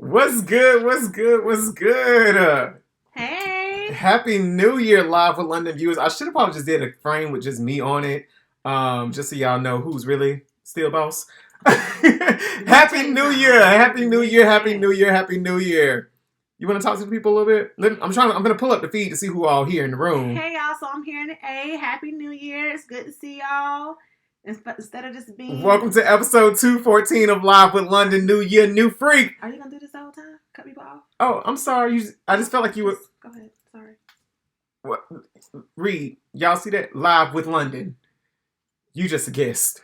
What's good? What's good? What's good? Hey. Happy New Year, live with London viewers. I should have probably just did a frame with just me on it, just so y'all know who's really still boss. Happy New Year! Happy New Year! Happy New Year! Happy New Year! You want to talk to the people a little bit? I'm gonna pull up the feed to see who all here in the room. Hey y'all, so I'm here in the A. Happy New Year. It's good to see y'all. Instead of just being... Welcome to episode 214 of Live with London. New Year, new freak. Are you gonna do this the whole time? Cut people off? Oh, I'm sorry. I just felt like you were... Go ahead. Sorry. What? Read. Y'all see that? Live with London. You just a guest.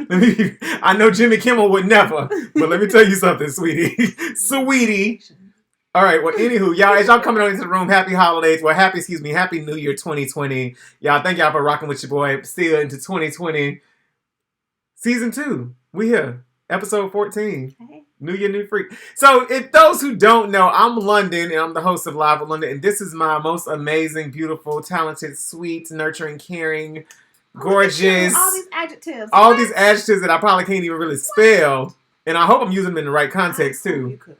I know Jimmy Kimmel would never, but let me tell you something, sweetie. Sweetie. All right, well, anywho, y'all, as y'all coming on into the room, happy holidays. Well, happy New Year 2020. Y'all, thank y'all for rocking with your boy. Still into 2020. Season 2. We here. Episode 14. Hey. New Year, new freak. So, if those who don't know, I'm London, and I'm the host of Live with London, and this is my most amazing, beautiful, talented, sweet, nurturing, caring, gorgeous. All these adjectives. All these adjectives that I probably can't even really spell. And I hope I'm using them in the right context, too. You could.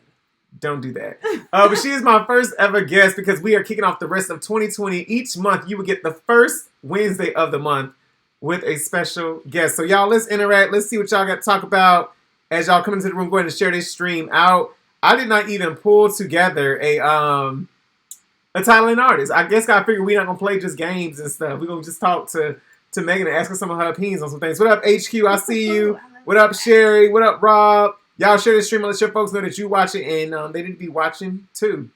Don't do that. But she is my first ever guest because we are kicking off the rest of 2020. Each month, you will get the first Wednesday of the month with a special guest. So y'all, let's interact. Let's see what y'all got to talk about as y'all come into the room. Go ahead and share this stream out. I did not even pull together a Thailand artist. I guess I figured we're not gonna play just games and stuff. We're gonna just talk to Megan and ask her some of her opinions on some things. What up, HQ? I see you. What up, Sherry? What up, Rob? Y'all share this stream and let your folks know that you watch it and they need to be watching too.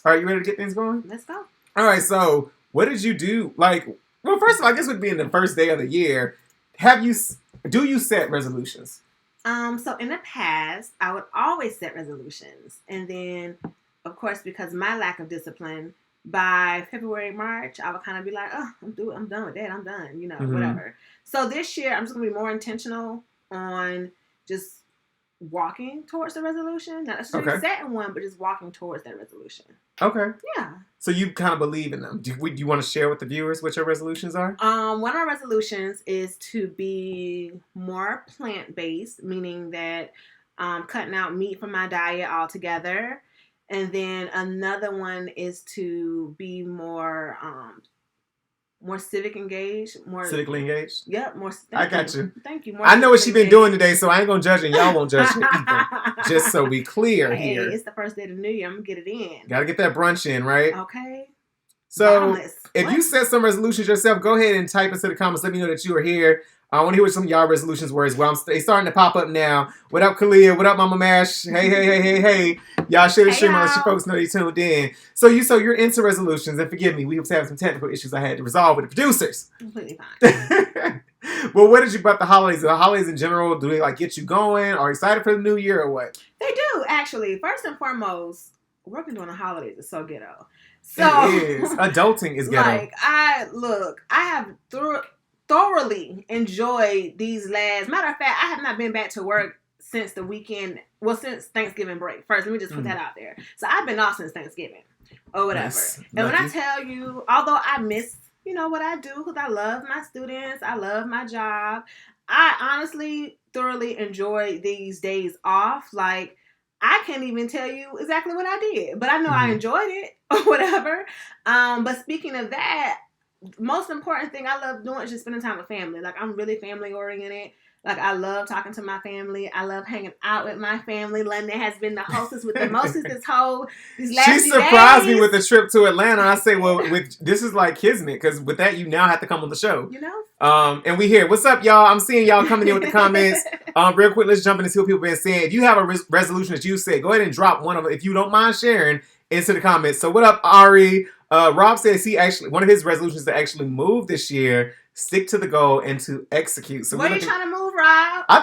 All right, you ready to get things going? Let's go. All right, so what did you do? Well, first of all, I guess it would be in the first day of the year. Do you set resolutions? So in the past, I would always set resolutions. And then, of course, because of my lack of discipline, by February, March, I would kind of be like, oh, I'm done with that. I'm done, whatever. So this year, I'm just going to be more intentional on just walking towards the resolution. Not necessarily setting one, but just walking towards that resolution. Okay. Yeah. So you kind of believe in them. Do you want to share with the viewers what your resolutions are? One of our resolutions is to be more plant-based, meaning that cutting out meat from my diet altogether. And then another one is to be more civically engaged. Civically engaged? Yep. I got you. Thank you. I know what she's been doing today, so I ain't going to judge her. Y'all won't judge me either. Just so we clear here. It's the first day of the new year. I'm going to get it in. Got to get that brunch in, right? Okay. So if you set some resolutions yourself, go ahead and type into the comments. Let me know that you are here. I want to hear what some of y'all resolutions were as well. They starting to pop up now. What up, Kalia? What up, Mama Mash? Hey. Y'all share the stream and let your folks know they tuned in. So you're into resolutions, and forgive me, we was having some technical issues I had to resolve with the producers. Completely fine. Well, what did you about the holidays? The holidays in general, do they get you going? Are you excited for the new year or what? They do, actually. First and foremost, working during the holidays is so ghetto. So it is. Adulting is ghetto. I have thoroughly enjoyed these last. Matter of fact, I have not been back to work since the weekend. Well, since Thanksgiving break. First, let me just put that out there. So I've been off since Thanksgiving or whatever. Nice. And when I tell you, although I miss, what I do because I love my students, I love my job. I honestly thoroughly enjoy these days off. I can't even tell you exactly what I did, but I know I enjoyed it or whatever. But speaking of that, most important thing I love doing is just spending time with family. I'm really family oriented. I love talking to my family. I love hanging out with my family. London has been the hostess with the mostest these last She few surprised days. me with a trip to Atlanta. I say, well, this is like kismet, because with that, you now have to come on the show. And we here. What's up, y'all? I'm seeing y'all coming in with the comments. Real quick, let's jump in and see what people have been saying. If you have a resolution that you said, go ahead and drop one of them. If you don't mind sharing into the comments. So what up, Ari? Rob says one of his resolutions to actually move this year, stick to the goal, and to execute. So what are you trying to move, Rob? I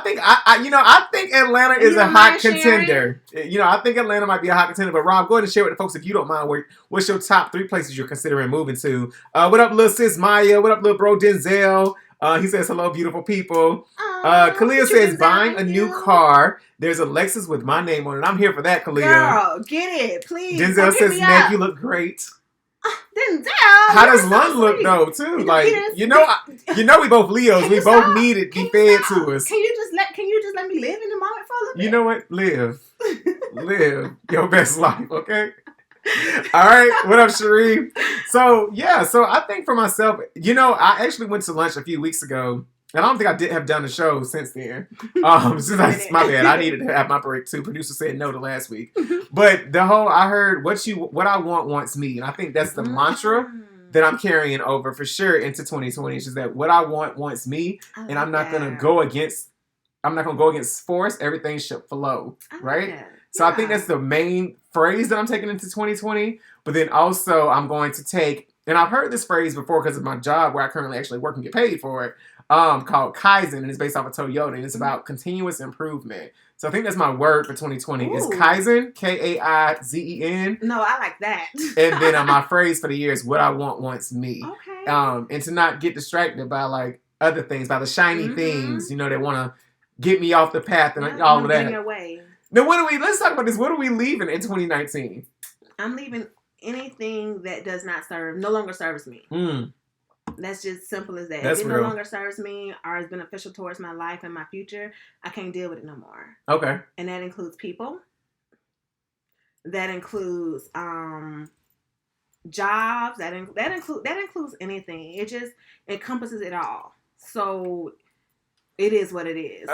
think Atlanta is a hot contender. I think Atlanta might be a hot contender. But Rob, go ahead and share with the folks if you don't mind. What's your top 3 places you're considering moving to? What up, little sis Maya? What up, little bro Denzel? He says hello, beautiful people. Kalia says buying a new car. There's a Lexus with my name on it. I'm here for that, Kalia. Girl, get it, please. Denzel says, Meg, you look great. Denzel. How does Lund look though too? We both Leos. We both need it be fed to us. Can you just let me live in the moment for a little bit? You know what? Live. live your best life, okay? All right, what up, Sheree? So I think for myself, I actually went to lunch a few weeks ago, and I don't think I did have done the show since then. My bad. I needed to have my break too. Producer said no to last week, but I heard what I want wants me, and I think that's the mantra that I'm carrying over for sure into 2020. Is just that what I want wants me, and I'm not gonna go against. I'm not gonna go against force. Everything should flow, right? So I think that's the main phrase that I'm taking into 2020. But then also I'm going to take, and I've heard this phrase before because of my job where I currently actually work and get paid for it, called Kaizen, and it's based off of Toyota, and it's about continuous improvement. So I think that's my word for 2020 is Kaizen, Kaizen. No, I like that. And then my phrase for the year is what I want wants me. Okay. And to not get distracted by like other things, by the shiny things, that want to get me off the path and all of that. Away. Now, let's talk about this. What are we leaving in 2019? I'm leaving anything that no longer serves me. That's just simple as that. That's if it real. no longer serves me or is beneficial towards my life and my future, I can't deal with it no more. Okay. And that includes people. That includes jobs. That includes anything. It just encompasses it all. So it is what it is.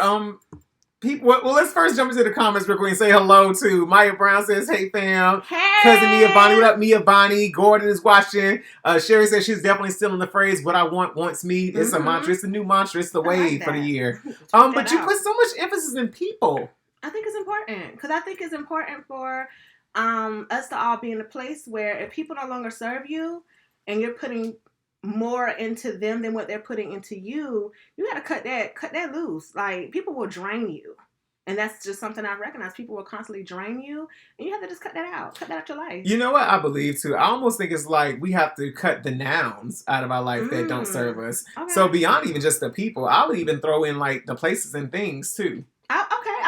People. Well, let's first jump into the comments real quick and say hello to Maya Brown says, "Hey fam." Hey. Cousin Mia Bonnie, what up, Mia Bonnie? Gordon is watching. Sherry says she's definitely still in the phrase "what I want wants me." It's a mantra. It's a new mantra. It's the wave for the year. But you put so much emphasis in people. I think it's important because I think it's important for us to all be in a place where if people no longer serve you and you're putting more into them than what they're putting into you, you got to cut that loose. Like, people will drain you. And that's just something I recognize. People will constantly drain you, and you have to just cut that out. Cut that out your life. You know what I believe, too? I almost think it's like we have to cut the nouns out of our life that don't serve us. Okay. So beyond even just the people, I would even throw in, like, the places and things, too.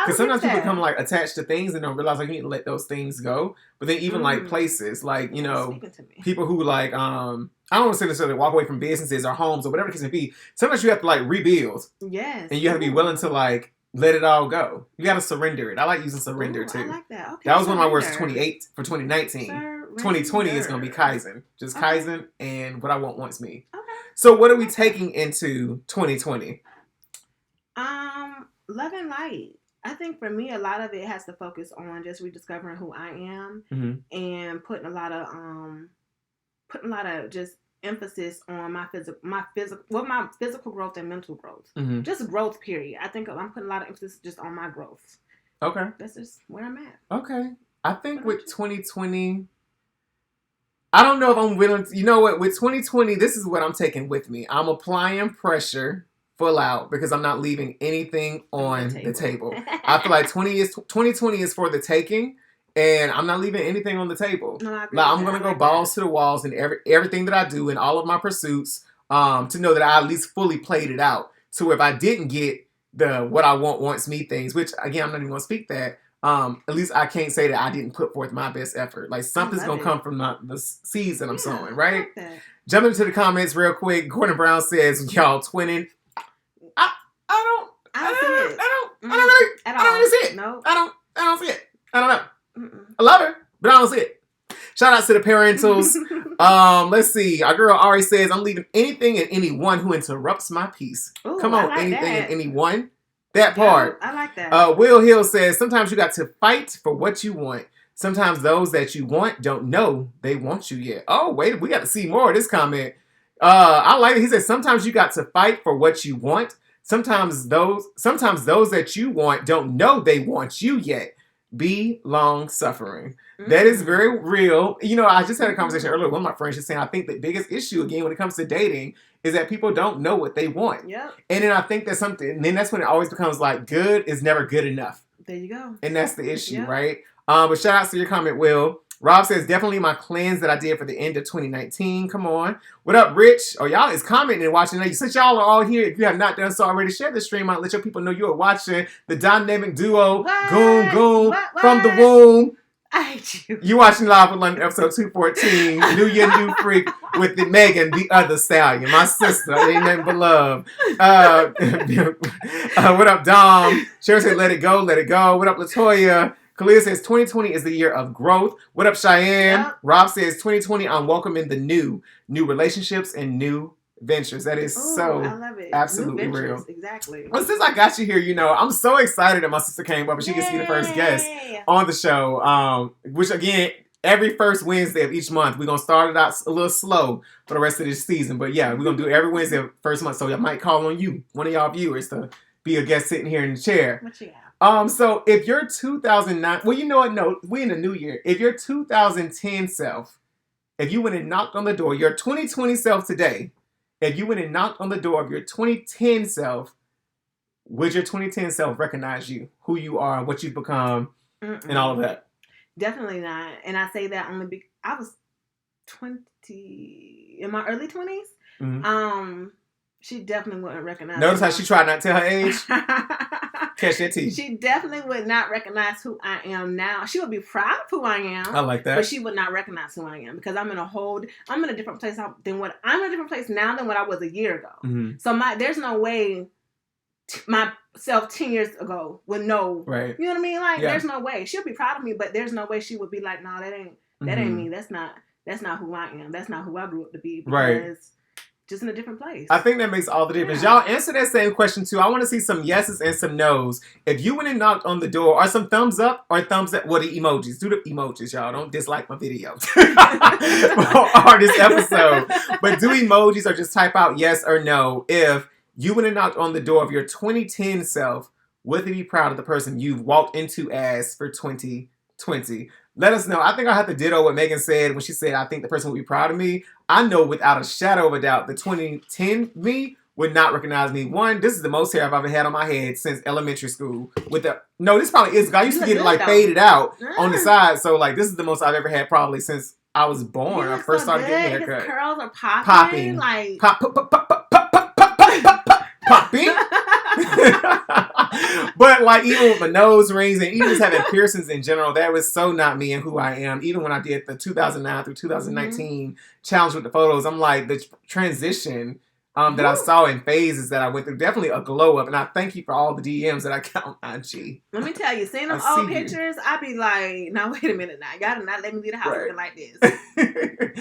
Because sometimes people become, like, attached to things and don't realize, like, you need to let those things go. But then even, like, places, like, people who, like, I don't want to say necessarily walk away from businesses or homes or whatever the case may be. Sometimes you have to, like, rebuild. Yes. And you have to be willing to, like, let it all go. You got to surrender it. I like using surrender, too. I like that. Okay, that was one of my words for 2019. 2020 is going to be Kaizen. Just Kaizen and what I want wants me. Okay. So what are we taking into 2020? Love and light. I think for me, a lot of it has to focus on just rediscovering who I am and putting a lot of just emphasis on my physical growth and mental growth. Just growth, period. I think I'm putting a lot of emphasis just on my growth. Okay. That's just where I'm at. Okay. I think with 2020, I don't know if I'm willing to, you know what, with 2020, this is what I'm taking with me. I'm applying pressure full out because I'm not leaving anything on the table. I feel like 2020 is for the taking, and I'm not leaving anything on the table. No, I'm going to go balls to the walls in everything that I do in all of my pursuits to know that I at least fully played it out. So if I didn't get the what I want wants me things, which again, I'm not even going to speak that, at least I can't say that I didn't put forth my best effort. Like, something's going to come from the seeds that I'm sowing, right? Jumping into the comments real quick, Gordon Brown says, y'all twinning. I don't really see it. No. I don't see it. I don't know. I love her, but I don't see it. Shout out to the parentals. Let's see. Our girl Ari says, I'm leaving anything and anyone who interrupts my peace. Ooh, come on, like anything and anyone. That part. I like that. Will Hill says, sometimes you got to fight for what you want. Sometimes those that you want don't know they want you yet. Oh, wait, we got to see more of this comment. I like it. He says, sometimes you got to fight for what you want. Sometimes those that you want don't know they want you yet. Be long suffering. That is very real. I just had a conversation earlier with one of my friends just saying I think the biggest issue again when it comes to dating is that people don't know what they want. Yep. And then I think that's something, and then that's when it always becomes like good is never good enough. There you go. And that's the issue, right? But shout out to your comment, Will. Rob says, definitely my cleanse that I did for the end of 2019. Come on. What up, Rich? Oh, y'all is commenting and watching. Since y'all are all here, if you have not done so already, share the stream out. Let your people know you are watching the dynamic duo, Goon from the womb. I hate you. You watching Live with London, episode 214. New Year, New Freak with the Megan, the other stallion. My sister, ain't nothing but love. What up, Dom? Sherry said, let it go, let it go. What up, Latoya? Kalia says 2020 is the year of growth. What up, Cheyenne? Yep. Rob says 2020, I'm welcoming the new relationships and new ventures. That is Ooh, so I love it. absolutely New ventures, real. Exactly. Well, since I got you here, I'm so excited that my sister came up and she gets to be the first guest on the show. Which again, every first Wednesday of each month, we're gonna start it out a little slow for the rest of this season. But yeah, we're gonna do it every Wednesday of first month. So I might call on you, one of y'all viewers, to be a guest sitting here in the chair. What you got? So if your 2009, well, you know what? No, we in the new year. If your 2010 self, if you went and knocked on the door, your 2020 self today, if you went and knocked on the door of your 2010 self, would your 2010 self recognize you, who you are, what you've become, and all of that? Definitely not. And I say that only because I was 20 in my early 20s. Mm-hmm. She definitely wouldn't recognize. Notice how she tried not to tell her age. Catch that teeth. She definitely would not recognize who I am now. She would be proud of who I am. I like that. But she would not recognize who I am because I'm in a different place now than what I was a year ago. Mm-hmm. So there's no way myself 10 years ago would know. Right. You know what I mean? Like, there's no way. She'll be proud of me, but there's no way she would be like, no, that ain't me. That's not who I am. That's not who I grew up to be. Because right. Just in a different place. I think that makes all the difference. Y'all answer that same question too. I want to see some yeses and some nos. If you went and knocked on the door, or some thumbs up or thumbs up, the emojis. Do the emojis, y'all. Don't dislike my video or this episode. But do emojis or just type out yes or no. If you went and knocked on the door of your 2010 self, would you be proud of the person you've walked into as for 2020? Let us know. I think I have to ditto what Megan said when she said, I think the person would be proud of me. I know without a shadow of a doubt, the 2010 me would not recognize me. One, this is the most hair I've ever had on my head since elementary school. This probably is. I used to get it faded out on the side. So this is the most I've ever had probably since I was born. I first started getting a haircut. His curls are popping. Popping. But even with my nose rings and even just having piercings in general, that was so not me and who I am. Even when I did the 2009 through 2019 challenge with the photos, I'm like, the transition that I saw in phases that I went through, definitely a glow up. And I thank you for all the DMs that I got on IG. Let me tell you, seeing them old pictures, I'd be like, now wait a minute now. Y'all do not let me leave the house looking like this.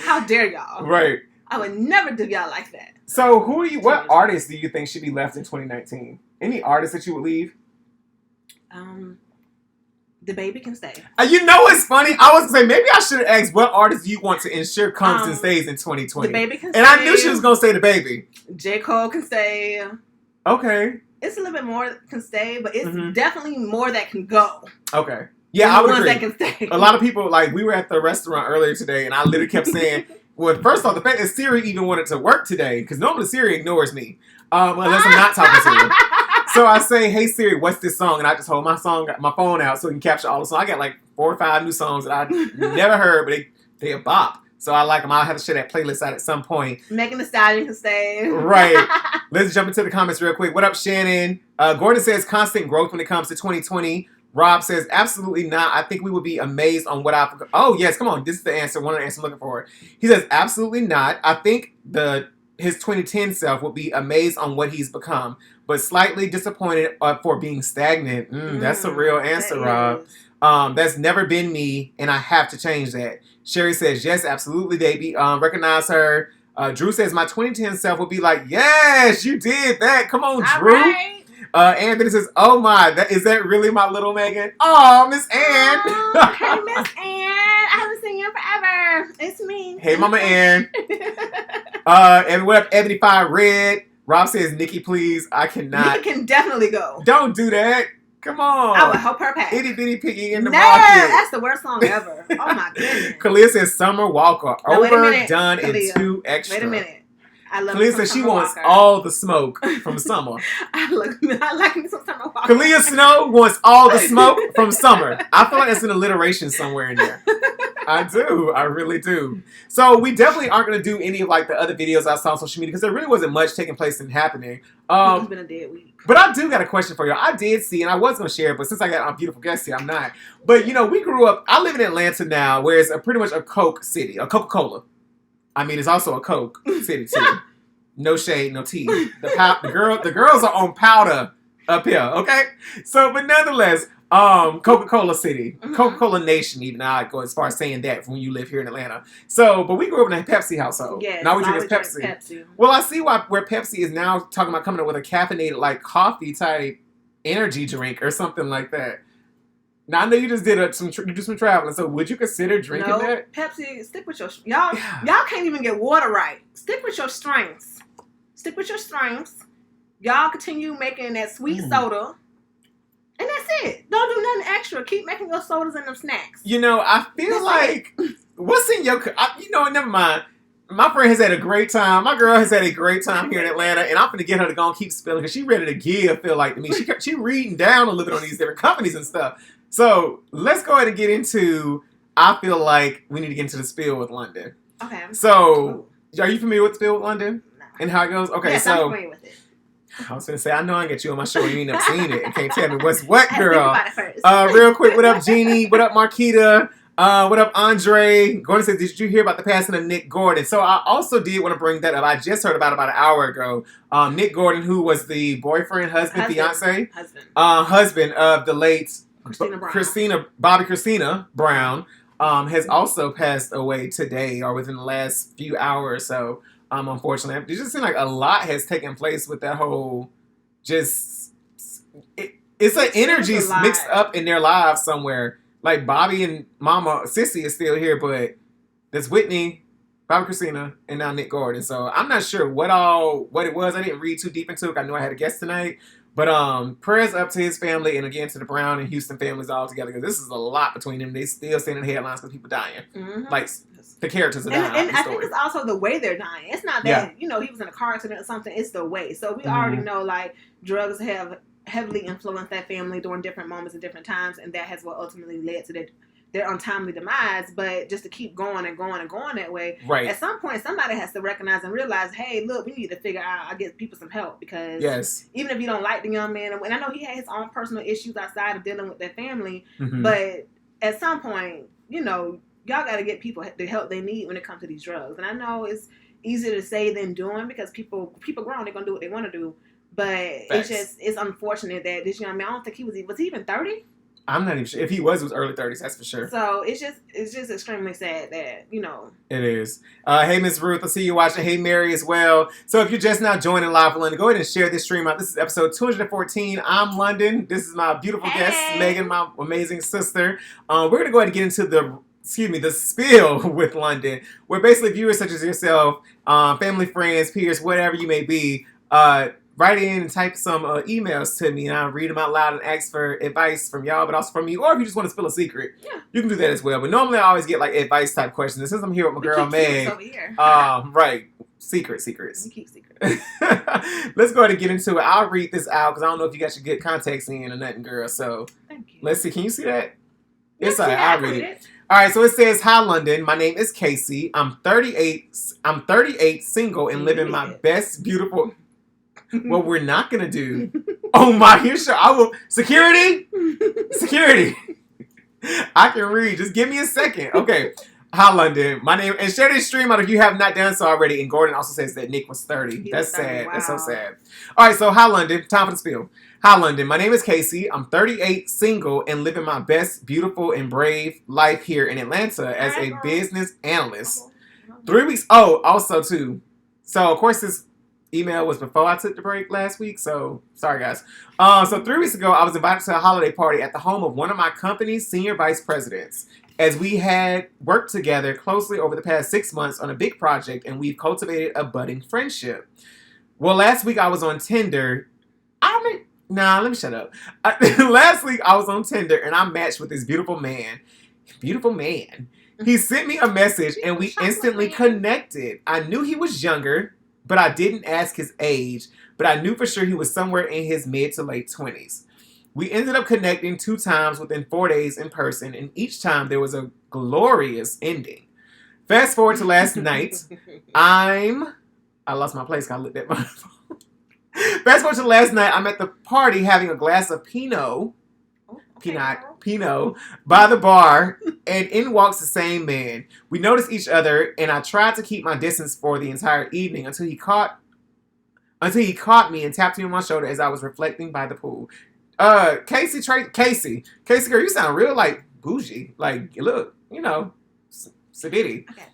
How dare y'all? Right. I would never do y'all like that. So what artists do you think should be left in 2019? Any artists that you would leave? The Baby can stay. You know what's funny? I was going to say, maybe I should have asked what artist do you want to ensure comes and stays in 2020? The Baby can stay. And I knew she was going to say The Baby. J. Cole can stay. Okay. It's a little bit more that can stay, but it's definitely more that can go. Okay. Yeah, I would agree. That can stay. A lot of people, we were at the restaurant earlier today, and I literally kept saying, well, first off, the fact that Siri even wanted to work today, because normally Siri ignores me, unless I'm not talking to her. So I say, hey Siri, what's this song? And I just hold my phone out so it can capture all the songs. I got 4 or 5 new songs that I never heard, but they a bop. So I like them. I'll have to share that playlist out at some point. Megan Thee Stallion can stay. Right. Let's jump into the comments real quick. What up, Shannon? Gordon says constant growth when it comes to 2020. Rob says, absolutely not. I think we would be amazed on what I've... Oh, yes, come on. This is the answer. One of the answers I'm looking for. He says, absolutely not. I think his 2010 self will be amazed on what he's become, but slightly disappointed for being stagnant. That's a real answer, Rob. That's never been me, and I have to change that. Sherry says, yes, absolutely, baby. Recognize her. Drew says, my 2010 self will be like, yes, you did that. Come on, Drew. Right. Anthony says, oh my, is that really my little Megan? Oh, Miss Ann. Hey, Miss Ann. I haven't seen you forever. It's me. Hey, Mama Ann. And what up, Ebony Fire Red? Rob says, Nikki, please. I cannot. Nikki can definitely go. Don't do that. Come on. I would help her pack. Itty Bitty Piggy in the market. That's the worst song ever. Oh my goodness. Kalia says, Summer Walker. Now, overdone and too extra. Wait a minute. I love Kalia says she wants all the smoke from Summer. I like me some Summer Walker. Kalia Snow wants all the smoke from Summer. I feel like that's an alliteration somewhere in there. I do. I really do. So we definitely aren't going to do any of the other videos I saw on social media because there really wasn't much taking place and happening. It's been a dead week. But I do got a question for you. I did see, and I was going to share it, but since I got a beautiful guest here, I'm not. But, we grew up, I live in Atlanta now, where it's pretty much a Coke city, a Coca-Cola. I mean, it's also a Coke city, too. No shade, no tea. The girls are on powder up here, okay? So, but nonetheless, Coca-Cola City, Mhm. Coca-Cola Nation. Even I go as far as saying that when you live here in Atlanta. So, but we grew up in a Pepsi household. Yes, Now we I drink always as drink Pepsi. Pepsi. Well, I see where Pepsi is now talking about coming up with a caffeinated like coffee type energy drink or something like that. Now I know you just did you do some traveling. So would you consider drinking No, that? Pepsi. Stick with y'all. Yeah. Y'all can't even get water right. Stick with your strengths. Stick with your strengths. Y'all continue making that sweet soda. And that's it. Don't do nothing extra. Keep making your sodas and them snacks. You know, I feel like what's in your never mind. My friend has had a great time. My girl has had a great time here in Atlanta, and I'm gonna get her to go and keep spilling because she ready to give. Feel like to me, she reading down a little bit on these different companies and stuff. So let's go ahead and get into. I feel like we need to get into the spill with London. Okay. So, are you familiar with Spill with London No. and how it goes? Okay, Yes, so I'm familiar with it. I was gonna say I know I get you on my show and you ain't never seen it and can't tell me what's what, I had to think girl. about it first. Real quick, what up, Jeannie? What up, Marquita? What up, Andre? Gordon says, did you hear about the passing of Nick Gordon? So I also did want to bring that up. I just heard about an hour ago. Nick Gordon, who was the boyfriend, husband, fiance, husband of the late Bobby Christina Brown, has also passed away today or within the last few hours. So, unfortunately, it just seems like a lot has taken place with that whole it's an energy mixed up in their lives somewhere. Like Bobby and Mama Sissy is still here, but there's Whitney, Bobby Christina, and now Nick Gordon. So I'm not sure what it was. I didn't read too deep into it. I knew I had a guest tonight. But prayers up to his family and again to the Brown and Houston families all together because this is a lot between them. They still staying in the headlines because people dying. Mm-hmm. Like the characters are dying. And I think it's also the way they're dying. It's not that he was in a car accident or something. It's the way. So we already know like drugs have heavily influenced that family during different moments and different times, and that has what ultimately led to their untimely demise. But just to keep going and going and going that way, right? At some point, somebody has to recognize and realize, hey, look, we need to figure out. I get people some help because even if you don't like the young man, and I know he had his own personal issues outside of dealing with their family, but at some point, y'all got to get people the help they need when it comes to these drugs. And I know it's easier to say than doing because people grown, they're gonna do what they want to do. But it's unfortunate that this young man, I don't think was he even 30? I'm not even sure. If he was, it was early 30s, that's for sure. So it's just extremely sad that, It is. Hey, Miss Ruth, I see you watching. Hey, Mary as well. So if you're just now joining Live for London, go ahead and share this stream out. This is episode 214. I'm London. This is my beautiful guest, Megan, my amazing sister. We're going to go ahead and get into the spill with London, where basically viewers such as yourself, family, friends, peers, whatever you may be, write in and type some emails to me, and I'll read them out loud and ask for advice from y'all, but also from me. Or if you just want to spill a secret, you can do that as well. But normally I always get like advice type questions. And since I'm here with my girl Meg, right, secrets. We keep secrets. Let's go ahead and get into it. I'll read this out because I don't know if you got your good contacts in or nothing, girl. So thank you. Let's see. Can you see that? Yes, all right. I'll read it. All right, so it says, "Hi, London. My name is Casey. I'm 38. I'm 38, single, and living my best, beautiful." What we're not gonna do. Oh my! I will. Security. I can read. Just give me a second. Okay. Hi, London. My name and share this stream out if you have not done so already. And Gordon also says that Nick was 30. That's sad. Wow. That's so sad. All right. So hi, London. Time for the spiel. Hi, London. My name is Casey. I'm 38, single, and living my best, beautiful, and brave life here in Atlanta as a business analyst. 3 weeks. Oh, also too. So of course this email was before I took the break last week, so sorry guys. So 3 weeks ago, I was invited to a holiday party at the home of one of my company's senior vice presidents, as we had worked together closely over the past 6 months on a big project, and we've cultivated a budding friendship. Well, last week I was on Tinder. Let me shut up. Last week I was on Tinder, and I matched with this beautiful man. He sent me a message, and we instantly connected. I knew he was younger, but I didn't ask his age, but I knew for sure he was somewhere in his mid to late 20s. We ended up connecting 2 times within 4 days in person, and each time there was a glorious ending. Fast forward to last night. I lost my place because I looked at my phone. Fast forward to last night, I'm at the party having a glass of Pinot by the bar, and in walks the same man. We noticed each other, and I tried to keep my distance for the entire evening until he caught me and tapped me on my shoulder as I was reflecting by the pool. Casey, girl, you sound real like bougie. Like, look, sedity. Okay.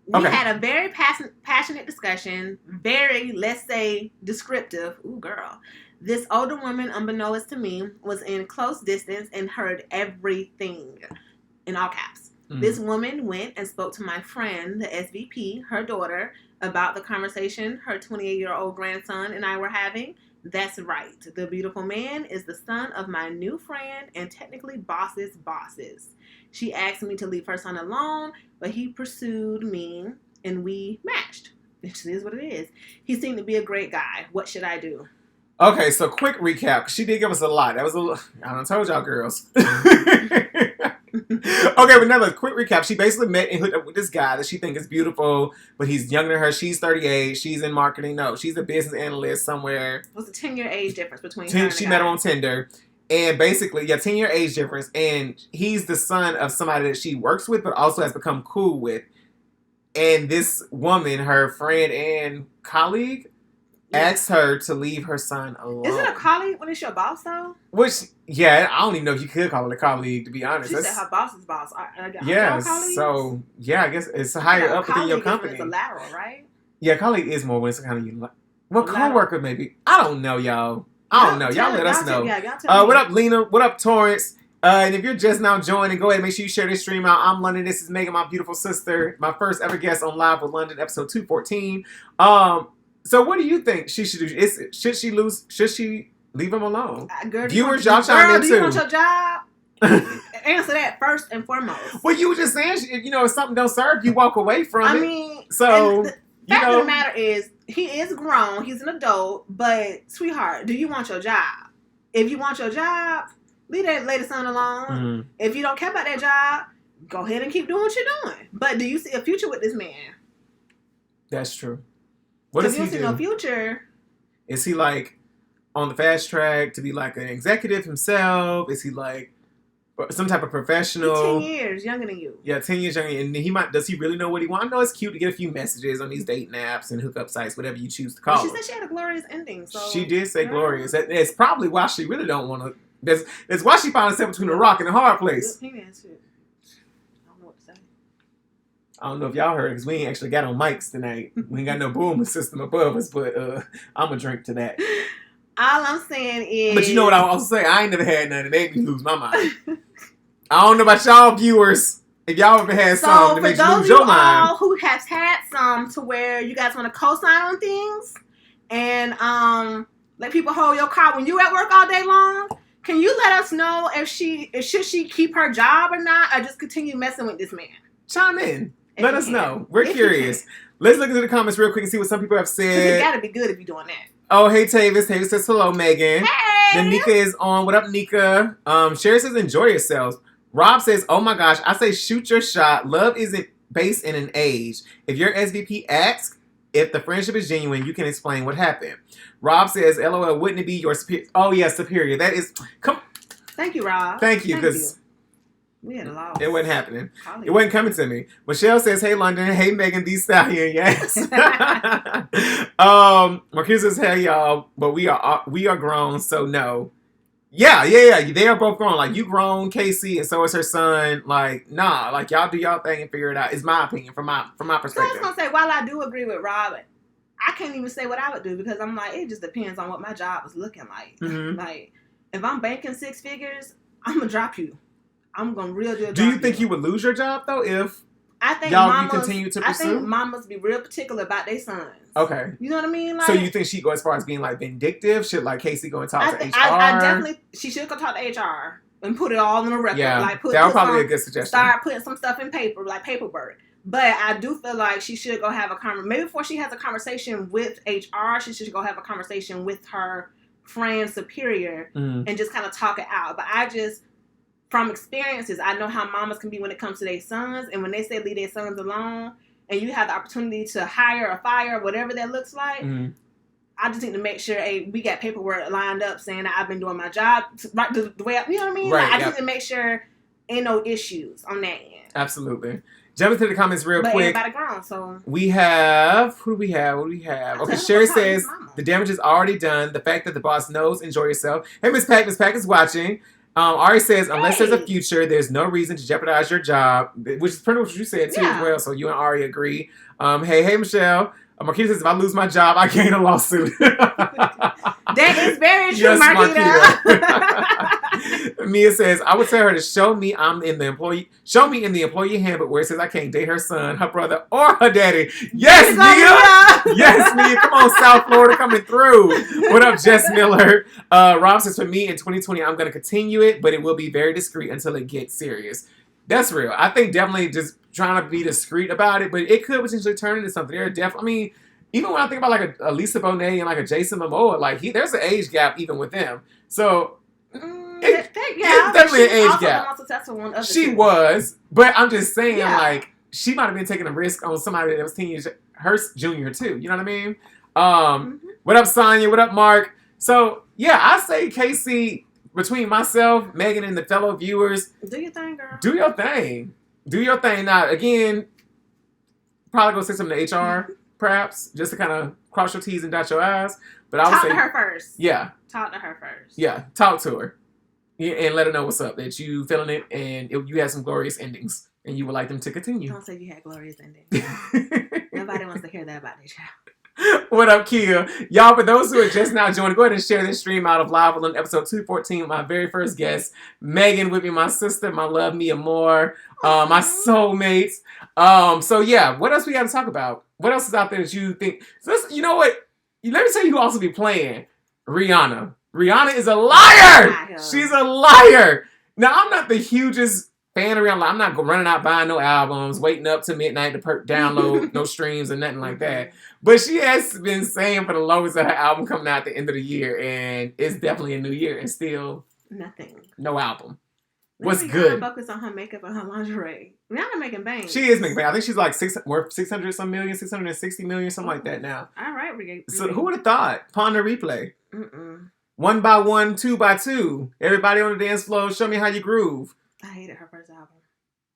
We had a very passionate discussion, very, let's say, descriptive. Ooh, girl. This older woman, unbeknownst to me, was in close distance and heard everything, in all caps. Mm. This woman went and spoke to my friend, the SVP, her daughter, about the conversation her 28-year-old grandson and I were having. That's right. The beautiful man is the son of my new friend and technically boss's bosses. She asked me to leave her son alone, but he pursued me and we matched. It is what it is. He seemed to be a great guy. What should I do? Okay, so quick recap. She did give us a lot. That was I done told y'all girls. Okay, but another quick recap. She basically met and hooked up with this guy that she thinks is beautiful, but he's younger than her. She's 38. She's in marketing. No, she's a business analyst somewhere. What's the 10-year age difference between her and She met him on Tinder. And basically, 10-year age difference. And he's the son of somebody that she works with, but also has become cool with. And this woman, her friend and colleague, asked her to leave her son alone. Is it a colleague when it's your boss, though? Which, I don't even know if you could call it a colleague, to be honest. She said her boss's boss. Yeah, so, I guess it's higher up within your company. It's a lateral, right? Yeah, colleague is more when it's kind of, co-worker maybe. I don't know, y'all. I don't know. Y'all let us know. What up, Lena? What up, Torrance? And if you're just now joining, go ahead and make sure you share this stream out. I'm London. This is Megan, my beautiful sister. My first ever guest on Live with London, episode 214. So what do you think she should do? Should she leave him alone? Viewers, y'all chime in too. Do you want your job? Answer that first and foremost. Well, you were just saying, if something don't serve, you walk away from it. I mean, so the fact of the matter is, he is grown. He's an adult. But, sweetheart, do you want your job? If you want your job, leave that lady son alone. Mm-hmm. If you don't care about that job, go ahead and keep doing what you're doing. But do you see a future with this man? That's true. What does he do? You don't see no future. Is he like on the fast track to be like an executive himself? Is he like some type of professional? He's 10 years younger than you. Yeah, 10 years younger. And does he really know what he wants? I know it's cute to get a few messages on these dating apps and hookup sites, whatever you choose to call it. She said she had a glorious ending. So she did say glorious. It's probably why she really don't want to. That's why she found herself between a rock and a hard place. I don't know if y'all heard because we ain't actually got on mics tonight. We ain't got no booming system above us, but I'm going to drink to that. All I'm saying is... But you know what I also say? I ain't never had none. It made me lose my mind. I don't know about y'all viewers. If y'all ever had some that makes you lose your mind. So for those of y'all who have had some to where you guys want to co-sign on things and let people hold your car when you at work all day long, can you let us know if should she keep her job or not, or just continue messing with this man? Chime in. Let us know. We're curious. Let's look into the comments real quick and see what some people have said. It gotta be good if you're doing that. Oh, hey, Tavis. Tavis says hello, Megan. Hey! Then Nika is on. What up, Nika? Sherry says enjoy yourselves. Rob says, oh my gosh, I say shoot your shot. Love isn't based in an age. If your SVP asks if the friendship is genuine, you can explain what happened. Rob says, LOL, wouldn't it be your superior? Oh, yeah, superior. That is... Thank you, Rob. Thank you, because... We had a loss. It wasn't happening. It wasn't coming to me. Michelle says, hey, London. Hey, Megan Thee Stallion. Yes. Marquise says, hey, y'all. But we are grown, so no. Yeah. They are both grown. Like, you grown, Casey, and so is her son. Like, nah. Like, y'all do y'all thing and figure it out. It's my opinion from my perspective. So I was going to say, while I do agree with Rob, I can't even say what I would do because I'm like, it just depends on what my job is looking like. Mm-hmm. Like, if I'm banking 6 figures, I'm going to drop you. I'm going to real deal. Do you think you would lose your job, though, if you continue to pursue? I think mamas be real particular about their sons. Okay. You know what I mean? Like, so you think she'd go as far as being, like, vindictive? Should, like, Casey go and talk to HR? I definitely... She should go talk to HR and put it all on the record. Yeah, like, that would probably be a good suggestion. Start putting some stuff in paper, like paperwork. But I do feel like she should go have a conversation. Maybe before she has a conversation with HR, she should go have a conversation with her friend superior and just kind of talk it out. But I just... From experiences, I know how mamas can be when it comes to their sons. And when they say leave their sons alone, and you have the opportunity to hire or fire, whatever that looks like, I just need to make sure, hey, we got paperwork lined up saying that I've been doing my job right the way, you know what I mean? Right, like, I just need to make sure ain't no issues on that end. Absolutely. Jump into the comments real But quick. everybody grown, so We have who do we have? What do we have? Okay, Sherry says the damage is already done. The fact that the boss knows, enjoy yourself. Hey, Miss Pack is watching. Ari says, unless there's a future, there's no reason to jeopardize your job, which is pretty much what you said too as well. So you and Ari agree. Hey, Michelle. Marquita says, if I lose my job, I gain a lawsuit. That is very true, yes, Marquita. Mia says, I would tell her to show me in the employee handbook where it says I can't date her son, her brother, or her daddy. Yes, Mia! Yes, Mia. Come on, South Florida coming through. What up, Jess Miller? Rob says, for me in 2020, I'm going to continue it, but it will be very discreet until it gets serious. That's real. I think definitely just trying to be discreet about it, but it could potentially turn into something. I mean, even when I think about like a Lisa Bonet and like a Jason Momoa, like there's an age gap even with them. So it's definitely an age gap. She was, but I'm just saying, like she might have been taking a risk on somebody that was 10 years her junior too. You know what I mean? What up, Sonya? What up, Mark? So yeah, I say Casey. Between myself, Megan, and the fellow viewers, do your thing, girl. Do your thing. Do your thing. Now, again, probably go say something to HR, perhaps, just to kind of cross your T's and dot your I's. But I would say, talk to her first. Yeah. Talk to her first. Yeah, talk to her. And let her know what's up, that you feeling it, and you had some glorious endings, and you would like them to continue. Don't say you had glorious endings. Nobody wants to hear that about their child. What up, Kia? Y'all, for those who are just now joining, go ahead and share this stream out of Live on episode 214 with my very first guest, Megan, with me, my sister, my love, Mia Moore, my soulmates. So yeah, what else we got to talk about? What else is out there that you think? So you know what? Let me tell you who also be playing. Rihanna. Rihanna is a liar. She's a liar. Now, I'm not the hugest fan of Rihanna. I'm not running out buying no albums, waiting up to midnight to download no streams or nothing like that. But she has been saying for the longest that her album coming out at the end of the year, and it's definitely a new year, and still nothing. No album. What's good? Focus on her makeup and her lingerie. Rihanna making bank. She is making bank. I think she's like worth 600 some million, 660 million, something like that now. All right, Rihanna. So who would have thought? Ponder replay. 1 by 1, 2 by 2. Everybody on the dance floor. Show me how you groove. I hated her first album.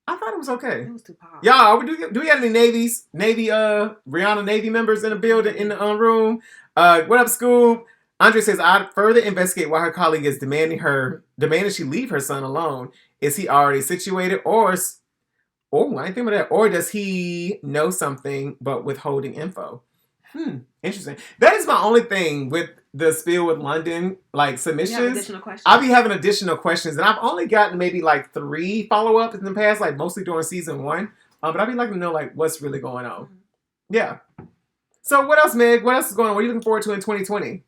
I thought it was okay. It was too powerful. Y'all, do we have any Rihanna Navy members in the building, in the room? What up, Scoob? Andre says, I'd further investigate why her colleague is demanding she leave her son alone. Is he already situated I didn't think about that. Or does he know something but withholding info? Interesting. That is my only thing with the Spill with London, like submissions. You have additional questions. I'll be having additional questions, and I've only gotten maybe like 3 follow-ups in the past, like mostly during season 1. But I'd be liking to know like what's really going on. Yeah. So what else, Meg? What else is going on? What are you looking forward to in 2020?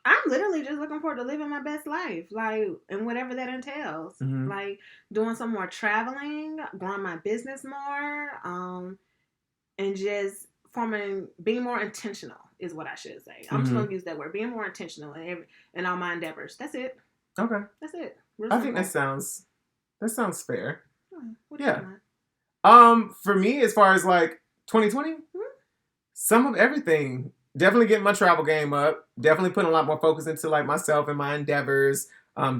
I'm literally just looking forward to living my best life, like, and whatever that entails. Like doing some more traveling, growing my business more, and just being more intentional is what I should say. I'm just going to use that word, being more intentional in all my endeavors. That's it. Okay. That's it. I think that sounds fair. What do you want? For me, as far as like 2020, some of everything. Definitely getting my travel game up. Definitely putting a lot more focus into like myself and my endeavors,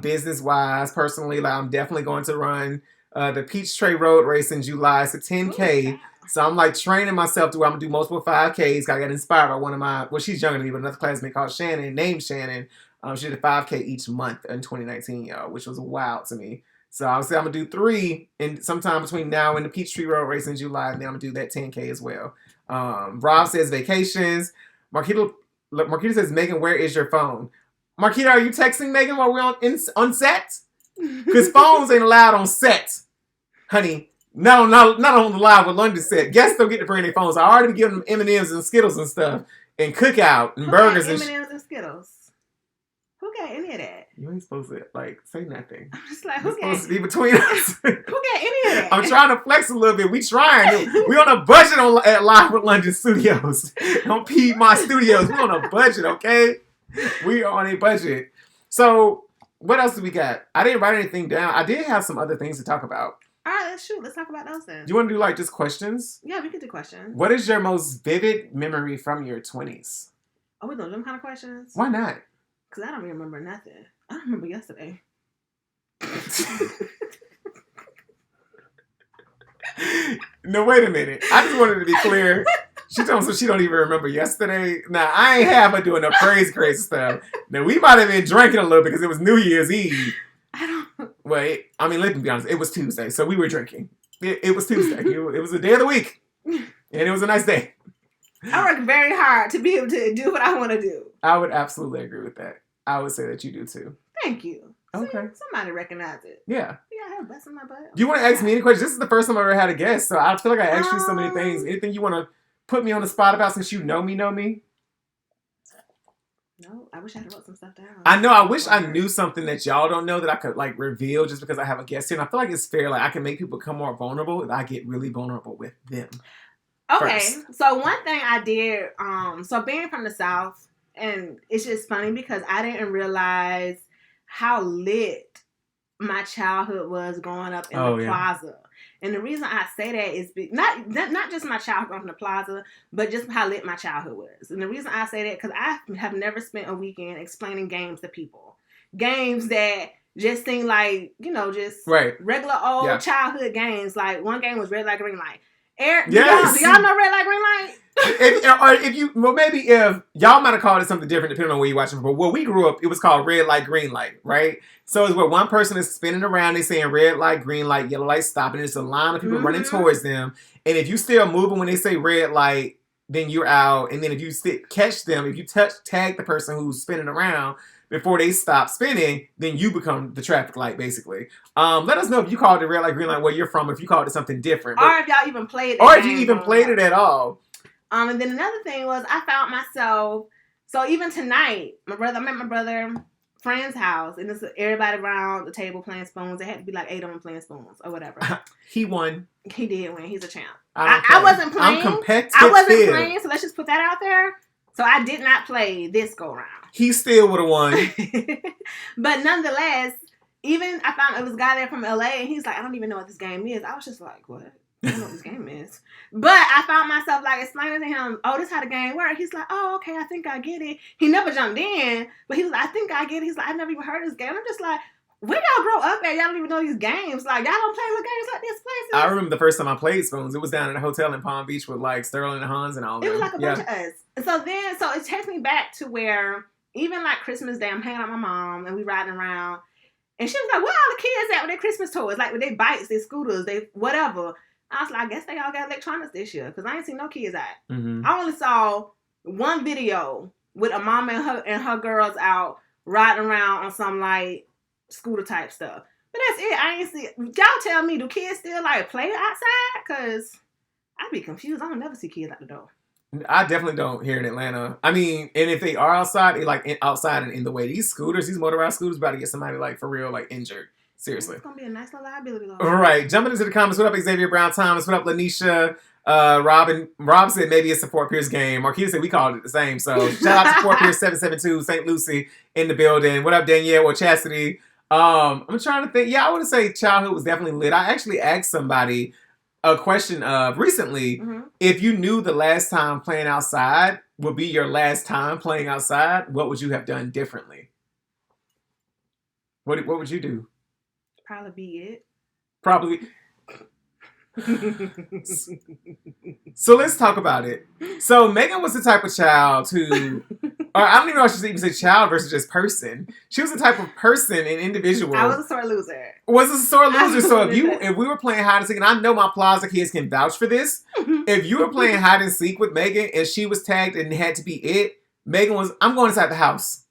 business wise, personally. Like I'm definitely going to run the Peachtree Road Race in July. It's a 10K. Ooh, so I'm like training myself to where I'm gonna do multiple 5Ks. I got inspired by one of my, she's younger than me, but another classmate called Shannon, named Shannon. She did a 5K each month in 2019, y'all, which was wild to me. So I would say I'm gonna do 3 in sometime between now and the Peachtree Road Race in July, and then I'm gonna do that 10K as well. Rob says vacations. Marquita says, Megan, where is your phone? Marquita, are you texting Megan while we're on set? Because phones ain't allowed on set, honey. Not on the Live with London set. Guests don't get to bring their phones. I already give them M&Ms and Skittles and stuff, and Cookout and burgers and M&Ms and Skittles. Who got any of that? You ain't supposed to like say nothing. I'm just like, who got? Supposed to be between us. Who got any of that? I'm trying to flex a little bit. We trying. We on a budget at Live with London Studios. Don't pee my studios. We on a budget, okay? We are on a budget. So what else do we got? I didn't write anything down. I did have some other things to talk about. All right, let's shoot. Let's talk about those then. Do you want to do like just questions? Yeah, we can do questions. What is your most vivid memory from your 20s? Are we doing them kind of questions? Why not? Because I don't remember nothing. I don't remember yesterday. No, wait a minute. I just wanted to be clear. She told me so she don't even remember yesterday. Now, I ain't have her doing no crazy stuff. Now, we might have been drinking a little because it was New Year's Eve. I don't. Wait, I mean, let's be honest. It was Tuesday, so we were drinking. It was Tuesday. It was a day of the week. And it was a nice day. I work very hard to be able to do what I want to do. I would absolutely agree with that. I would say that you do too. Thank you. Okay. See, somebody recognize it. Yeah. Yeah, I have butts in my butt. Do you want to ask me any questions? This is the first time I've ever had a guest, so I feel like I asked you so many things. Anything you want to put me on the spot about since you know me? No, I wish I had wrote some stuff down. I know. I wish I knew something that y'all don't know that I could like reveal just because I have a guest here. And I feel like it's fair. Like I can make people become more vulnerable if I get really vulnerable with them. Okay, first. So one thing I did, so being from the South, and it's just funny because I didn't realize how lit my childhood was growing up in the plaza. And the reason I say that is not just my childhood growing up in the plaza, but just how lit my childhood was. And the reason I say that because I have never spent a weekend explaining games to people. Games that just seem like, just regular old childhood games. Like one game was Red Light, Green Light. Do y'all know Red Light, Green Light? Maybe if y'all might have called it something different depending on where you're watching. But where we grew up, it was called Red Light, Green Light, right? So it's where one person is spinning around, they saying red light, green light, yellow light, stop, and there's a line of people running towards them. And if you still moving when they say red light, then you're out. And then if you catch them, if you tag the person who's spinning around before they stop spinning, then you become the traffic light, basically. Let us know if you called it red light, green light, where you're from, if you called it something different. Or if y'all even played it. Or if you even played it at all. And then another thing was I found myself, so even tonight, I'm at my brother friend's house, and it's everybody around the table playing spoons. There had to be like 8 of them playing spoons or whatever. He won. He did win. He's a champ. I wasn't playing. I'm competitive. I wasn't playing, so let's just put that out there. So I did not play this go round. He still would have won. But nonetheless, even I found it was a guy there from LA, and he's like, I don't even know what this game is. I was just like, what? I don't know what this game is. But I found myself like explaining to him, oh, this is how the game works. He's like, oh, okay, I think I get it. He never jumped in, but he was like, I think I get it. He's like, I never even heard of this game. I'm just like, where y'all grow up at? Y'all don't even know these games. Like, y'all don't play little games like this places. I remember the first time I played spoons. It was down at a hotel in Palm Beach with like Sterling and Hans and all that. It was like a bunch of us. And so it takes me back to where even like Christmas Day, I'm hanging out with my mom and we riding around. And she was like, where all the kids at with their Christmas toys? Like with their bikes, their scooters, they whatever. I was like, I guess they all got electronics this year because I ain't seen no kids out. Mm-hmm. I only saw one video with a mama and her girls out riding around on some like scooter type stuff. But that's it. I ain't see. Y'all tell me, do kids still like play outside? Because I'd be confused. I don't never see kids out the door. I definitely don't here in Atlanta. I mean, and if they are outside, they like outside and in the way. These motorized scooters, about to get somebody like for real, like injured. Seriously. It's going to be a nice little liability. All right. Jumping into the comments. What up, Xavier Brown Thomas? What up, Lanisha? Rob said maybe it's a Fort Pierce game. Marquita said we called it the same. So shout out to Fort Pierce 772, St. Lucie in the building. What up, Danielle or Chastity? I'm trying to think. Yeah, I would say childhood was definitely lit. I actually asked somebody a question of recently, if you knew the last time playing outside would be your last time playing outside, what would you have done differently? What would you do? Probably be it. Probably. So let's talk about it. So Megan was the type of child who, or I don't even know if I should even say child versus just person. She was the type of person and individual. I was a sore loser. Was a sore loser. So if we were playing hide and seek, and I know my Plaza kids can vouch for this. If you were playing hide and seek with Megan and she was tagged and had to be it, Megan was, I'm going inside the house.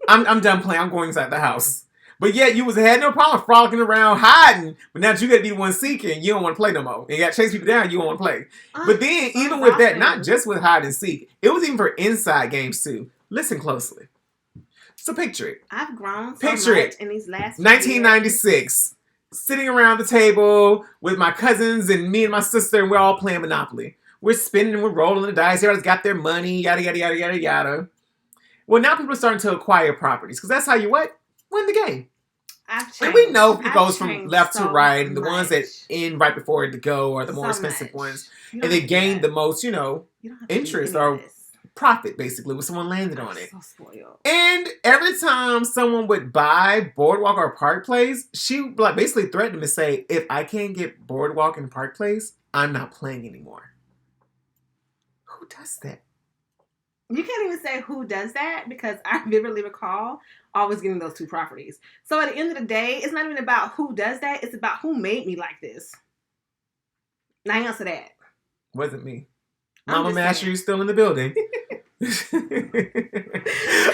I'm done playing. I'm going inside the house. But yet you had no problem frolicking around hiding, but now you got to be the one seeking. You don't want to play no more. You got to chase people down. You don't want to play. But then even with that, not just with hide and seek, it was even for inside games too. Listen closely. So picture it. I've grown so much in these last 1996, sitting around the table with my cousins and me and my sister, and we're all playing Monopoly. We're spinning and we're rolling the dice. Everybody's got their money, yada, yada, yada, yada, yada. Well, now people are starting to acquire properties because that's how you what? Win the game. And we know it goes from left to right, and the ones that end right before it to go are the more expensive ones, and they gain the most, interest or profit, basically, when someone landed on it. So spoiled. And every time someone would buy Boardwalk or Park Place, she like basically threatened to say, if I can't get Boardwalk and Park Place, I'm not playing anymore. Who does that? You can't even say who does that because I vividly recall always getting those two properties. So at the end of the day, it's not even about who does that. It's about who made me like this. Now answer that. Wasn't me. I'm Mama just Masher, saying. you still in the building.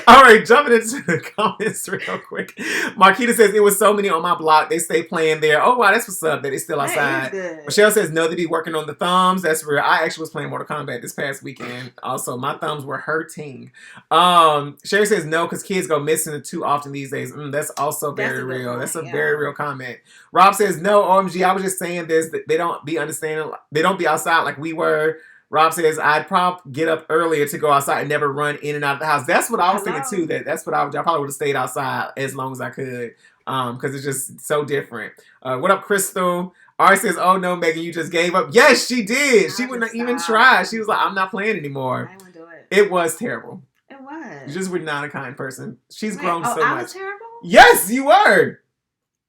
All right, jumping into the comments real quick. Marquita says, it was so many on my block. They stay playing there. Oh, wow, that's what's up. That it's still outside. That is good. Michelle says, no, they be working on the thumbs. That's real. I actually was playing Mortal Kombat this past weekend. Also, my thumbs were hurting. Sherry says, no, because kids go missing too often these days. That's also very That's a good real. one, That's a yeah. very real comment. Rob says, no, OMG, I was just saying this. That they don't be understanding. They don't be outside like we were. Rob says, I'd probably get up earlier to go outside and never run in and out of the house. That's what I was thinking too. That's what I probably would have stayed outside as long as I could. Because it's just so different. What up, Crystal? Ari says, oh no, Megan, you just gave up. Yes, she did. She wouldn't even try. She was like, I'm not playing anymore. I wouldn't do it. It was terrible. It was. You just were not a kind person. She's Wait, grown so I much. was terrible? Yes, you were.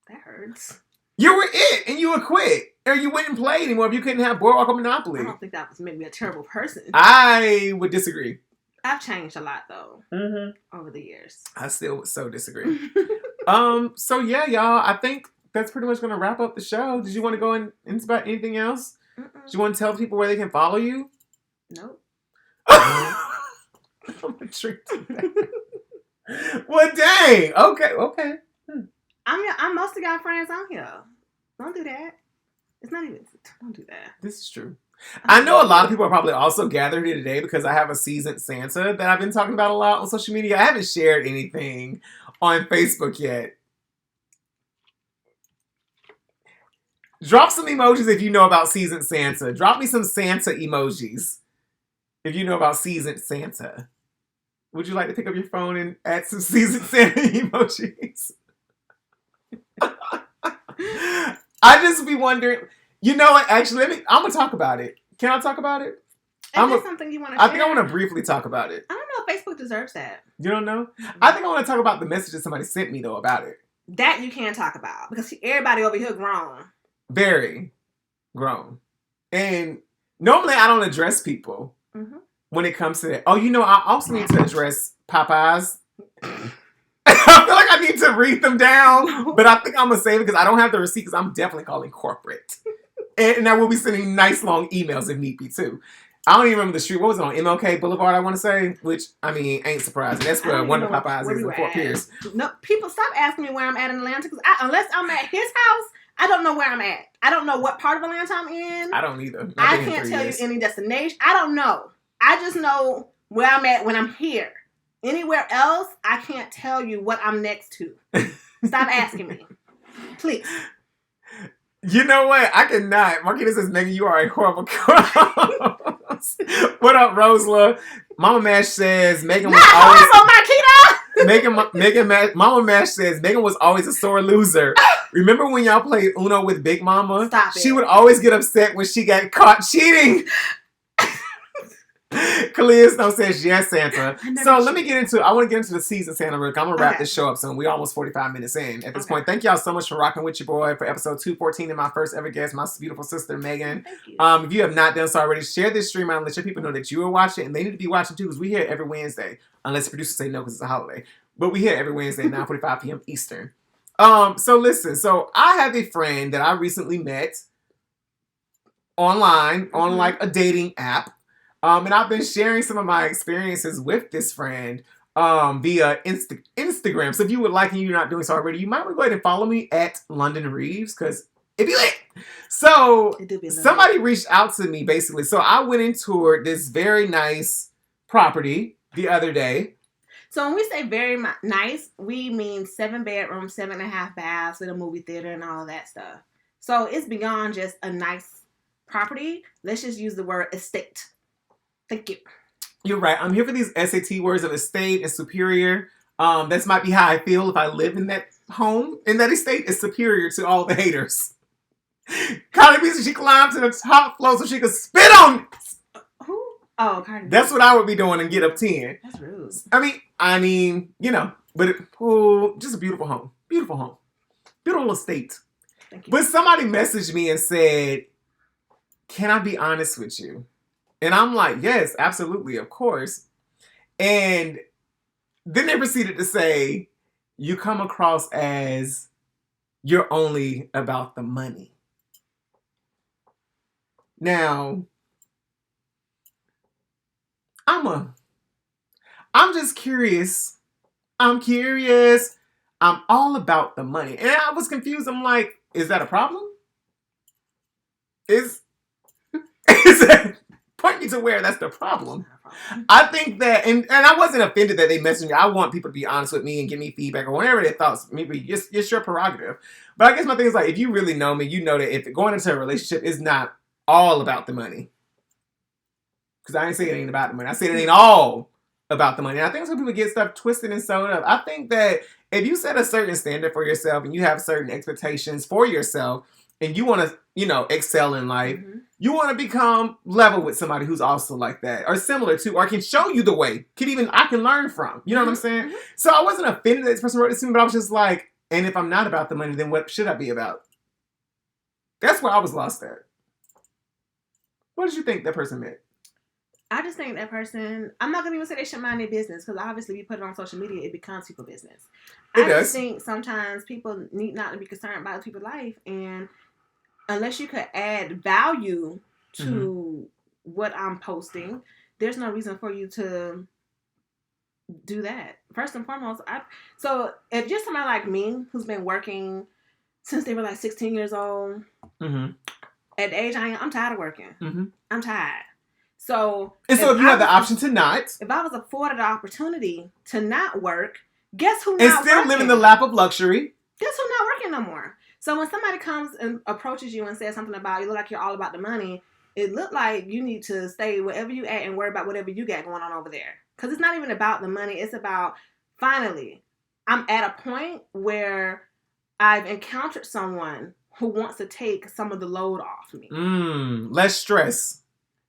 That hurts. You were it, and you would quit. Or you wouldn't play anymore if you couldn't have Boardwalk or Monopoly. I don't think that was made me a terrible person. I would disagree. I've changed a lot though over the yeyears. I still would so disagree. So yeah, y'all, I think that's pretty much gonna wrap up the show. Did you want to go into about anything else? Do you want to tell people where they can follow you? Nope. I'm a trick to that. Well, dang. Okay. I'm most of y'all friends on here. Don't do that. It's not even. Don't do that. This is true. I know a lot of people are probably also gathered here today because I have a seasoned Santa that I've been talking about a lot on social media. I haven't shared anything on Facebook yet. Drop some emojis if you know about seasoned Santa. Drop me some Santa emojis if you know about seasoned Santa. Would you like to pick up your phone and add some seasoned Santa emojis? I just be wondering. You know what? Actually, I'm gonna talk about it. Can I talk about it? Is there something you want to share? I think I want to briefly talk about it. I don't know if Facebook deserves that. You don't know? I think I want to talk about the messages somebody sent me though about it. That you can't talk about because everybody over here grown. Very grown. And normally I don't address people when it comes to that. Oh, you know, I also need to address Popeyes. I feel like I need to read them down, but I think I'm going to save it because I don't have the receipt because I'm definitely calling corporate. And I will be sending nice long emails if need be too. I don't even remember the street. What was it on? MLK Boulevard, I want to say, which, I mean, ain't surprising. That's where one of the Popeyes is in Fort Pierce. No, people stop asking me where I'm at in Atlanta because unless I'm at his house, I don't know where I'm at. I don't know what part of Atlanta I'm in. I don't either. I can't tell you any destination. I don't know. I just know where I'm at when I'm here. Anywhere else, I can't tell you what I'm next to. Stop asking me. Please. You know what? I cannot. Marquita says, Megan, you are a horrible co-host. What up, Rosela? Mama Mash says, Megan was Mama Mash says, Megan was always a sore loser. Remember when y'all played Uno with Big Mama? Stop it. She would always get upset when she got caught cheating. Kalia Snow says, yes, Santa. So let me get into I want to get into the season, Santa Rick. I'm going to wrap this show up soon. We're almost 45 minutes in at this point. Thank y'all so much for rocking with your boy for episode 214 and my first ever guest, my beautiful sister, Megan. Thank you. If you have not done so already, share this stream out and let your people know that you are watching, and they need to be watching too because we here every Wednesday, unless the producers say no because it's a holiday. But we here every Wednesday at 9:45 p.m. Eastern. So listen, so I have a friend that I recently met online on like a dating app. And I've been sharing some of my experiences with this friend via Instagram. So if you would like and you're not doing so already, you might want to go ahead and follow me at London Reeves because it'd be lit. So somebody reached out to me basically. So I went and toured this very nice property the other day. So when we say very nice, we mean 7 bedrooms, 7.5 baths with a movie theater and all of that stuff. So it's beyond just a nice property. Let's just use the word estate. Thank you. You're right. I'm here for these SAT words of estate and superior. That might be how I feel if I live in that home. In that estate is superior to all the haters. Cardi B said she climbed to the top floor so she could spit on. Who? Oh, Cardi B. That's what I would be doing and get up 10. That's rude. I mean, but just a beautiful home. Beautiful home. Beautiful estate. Thank you. But somebody messaged me and said, can I be honest with you? And I'm like, yes, absolutely, of course. And then they proceeded to say, you come across as you're only about the money. Now, I'm just curious. I'm curious. I'm all about the money. And I was confused. I'm like, is that a problem? Is that, point me to where that's the problem. I think that, and I wasn't offended that they messaged me. I want people to be honest with me and give me feedback or whatever their thoughts. Maybe it's your prerogative. But I guess my thing is like, if you really know me, you know that if going into a relationship is not all about the money. Because I ain't saying it ain't about the money. I said it ain't all about the money. And I think some people get stuff twisted and sewn up. I think that if you set a certain standard for yourself and you have certain expectations for yourself and you want to, excel in life, you want to become level with somebody who's also like that or similar to, or can show you the way, I can learn from. You know what I'm saying? Mm-hmm. So I wasn't offended that this person wrote this to me, but I was just like, and if I'm not about the money, then what should I be about? That's where I was lost at. What did you think that person meant? I just think that person, I'm not going to even say they should mind their business because obviously you put it on social media, it becomes people's business. I just think sometimes people need not to be concerned about other people's life, and unless you could add value to what I'm posting, there's no reason for you to do that. First and foremost, so if you're somebody like me who's been working since they were like 16 years old, at the age I'm tired of working. I'm tired. So if you have the option to not, if I was afforded the opportunity to not work, guess who? And still live in the lap of luxury. Guess who not working no more? So when somebody comes and approaches you and says something about you look like you're all about the money, it look like you need to stay wherever you at and worry about whatever you got going on over there. Because it's not even about the money. It's about finally, I'm at a point where I've encountered someone who wants to take some of the load off me. Less stress.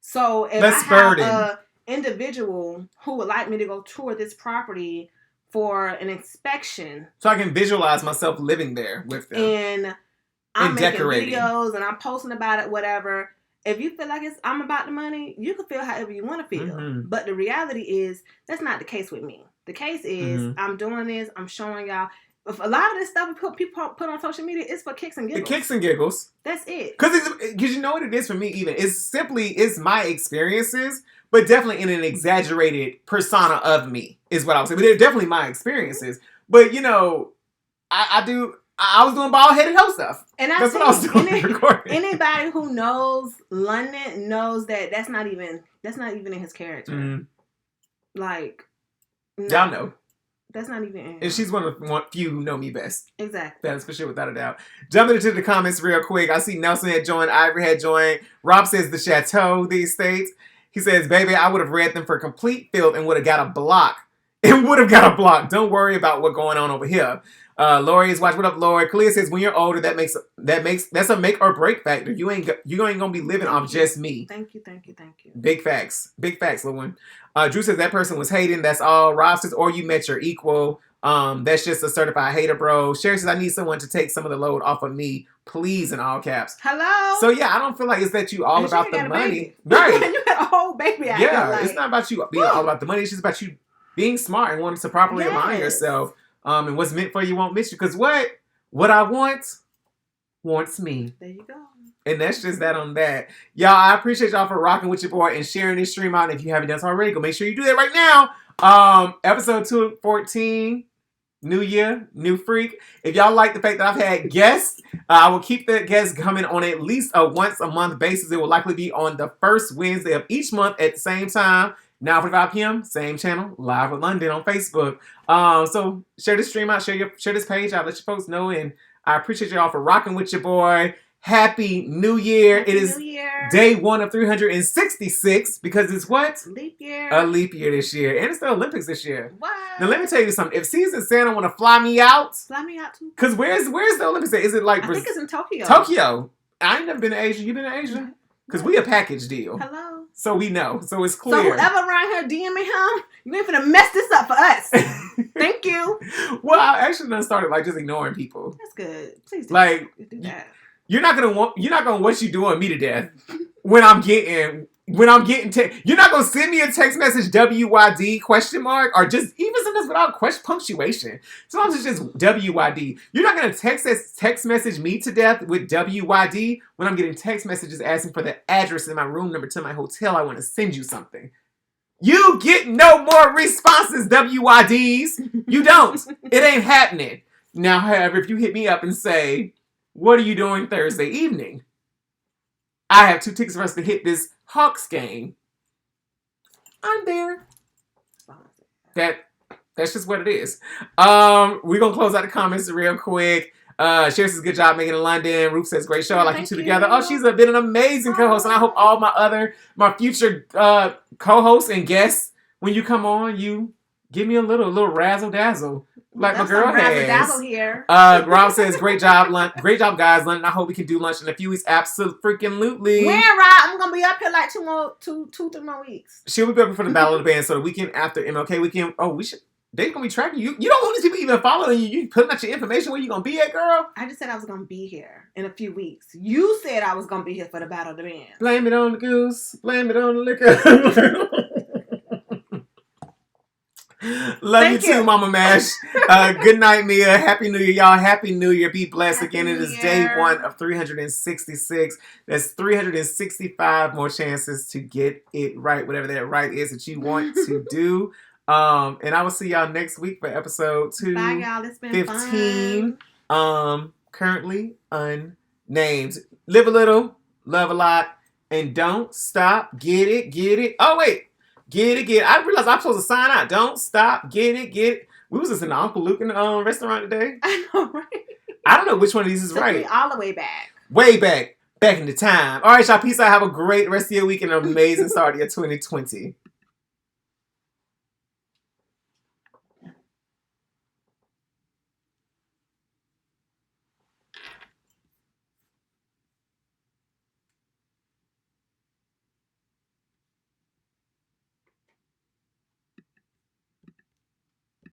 So if I have an individual who would like me to go tour this property for an inspection, so I can visualize myself living there with them, and I'm making videos and I'm posting about it, whatever. If you feel like I'm about the money, you can feel however you want to feel. But the reality is that's not the case with me. The case is I'm doing this. I'm showing y'all. A lot of this stuff people put on social media is for kicks and giggles. The kicks and giggles. That's it. Because you know what it is for me even? It's my experiences, but definitely in an exaggerated persona of me is what I would say. But they're definitely my experiences. But, I was doing bald-headed hoe stuff. And that's what I was doing recording. Anybody who knows London knows that that's not even in his character. Like, no. Y'all know. That's not even in. And she's one of the few who know me best. Exactly. That's for sure, without a doubt. Jumping into the comments real quick. I see Nelson had joined. Ivory had joined. Rob says the chateau, the estates. He says, baby, I would have read them for complete filth and would have got a block. Don't worry about what's going on over here. Lori is watching. What up, Lori? Kalia says, when you're older, that's a make or break factor. You ain't gonna be living off just me. Thank you. Big facts, little one. Drew says that person was hating. That's all. Rob says, or you met your equal. That's just a certified hater, bro. Sherry says, I need someone to take some of the load off of me, please, in all caps. Hello. So yeah, I don't feel like it's that you all about the money, right? You got a whole baby. It's not about you being all about the money. It's just about you being smart and wanting to properly align yourself. And what's meant for you won't miss you. Because what I want wants me. There you go. And that's just that on that. Y'all, I appreciate y'all for rocking with your boy and sharing this stream out. And if you haven't done so already, go make sure you do that right now. Episode 214, new year, new freak. If y'all like the fact that I've had guests, I will keep the guests coming on at least a once a month basis. It will likely be on the first Wednesday of each month at the same time. 9:45 p.m., same channel, Live with London on Facebook. So share this stream out, share this page out, let your folks know. And I appreciate y'all for rocking with your boy. Happy New Year. Happy it is New Year. Day 1 of 366 because it's what? Leap year. A leap year this year. And it's the Olympics this year. What? Now let me tell you something. If Season Santa want to fly me out. Fly me out too. Because where's the Olympics at? Is it like... I think it's in Tokyo. Tokyo. I ain't never been to Asia. You been to Asia? Because we a package deal. Hello. So we know. So it's So clear. whoever around here DMing him, you ain't finna mess this up for us. Thank you. Well, I actually done started like just ignoring people. That's good. Please Like, do that. you're not gonna want you doing me to death when I'm getting you're not gonna send me a text message WYD question mark or just even sometimes without punctuation. Sometimes it's just WYD. You're not gonna text message me to death with WYD when I'm getting text messages asking for the address and my room number to my hotel. I want to send you something. You get no more responses, WYDs. You don't. It ain't happening. Now, however, if you hit me up and say, what are you doing Thursday evening? I have 2 tickets for us to hit this Hawks game. I'm there. That's just what it is. We're gonna close out the comments real quick. Sherry says good job making it in London. Ruth says great show. I like you two together. Oh, she's been an amazing co-host, and I hope all my future co-hosts and guests, when you come on, you give me a little razzle dazzle. Like my girl has. Here. Rob says, great job, guys. London, I hope we can do lunch in a few weeks. Absolutely. When, Rob? I'm gonna be up here like 3 more weeks. She'll be up for the Battle of the Band. So the weekend after MLK weekend. Oh, they're gonna be tracking you. You don't want these people even following you. You putting out your information where you gonna be at, girl. I just said I was gonna be here in a few weeks. You said I was gonna be here for the Battle of the Band. Blame it on the goose. Blame it on the liquor. Love you too, Mama Mash. Good night, Mia. Happy New Year, y'all. Happy New Year. Be blessed. Happy again. It is day 1 of 366. That's 365 more chances to get it right, whatever that right is that you want to do. And I will see y'all next week for episode 2. Bye, y'all. It's been 15. Fun. Currently unnamed. Live a little, love a lot, and don't stop. Get it. Oh, wait. Get it. I realized I'm supposed to sign out. Don't stop. Get it. We was just in the Uncle Luke restaurant today. I know, right? I don't know which one of these is right. Me all the way back. Way back in the time. All right, y'all. Peace out. Have a great rest of your week and an amazing start of your 2020.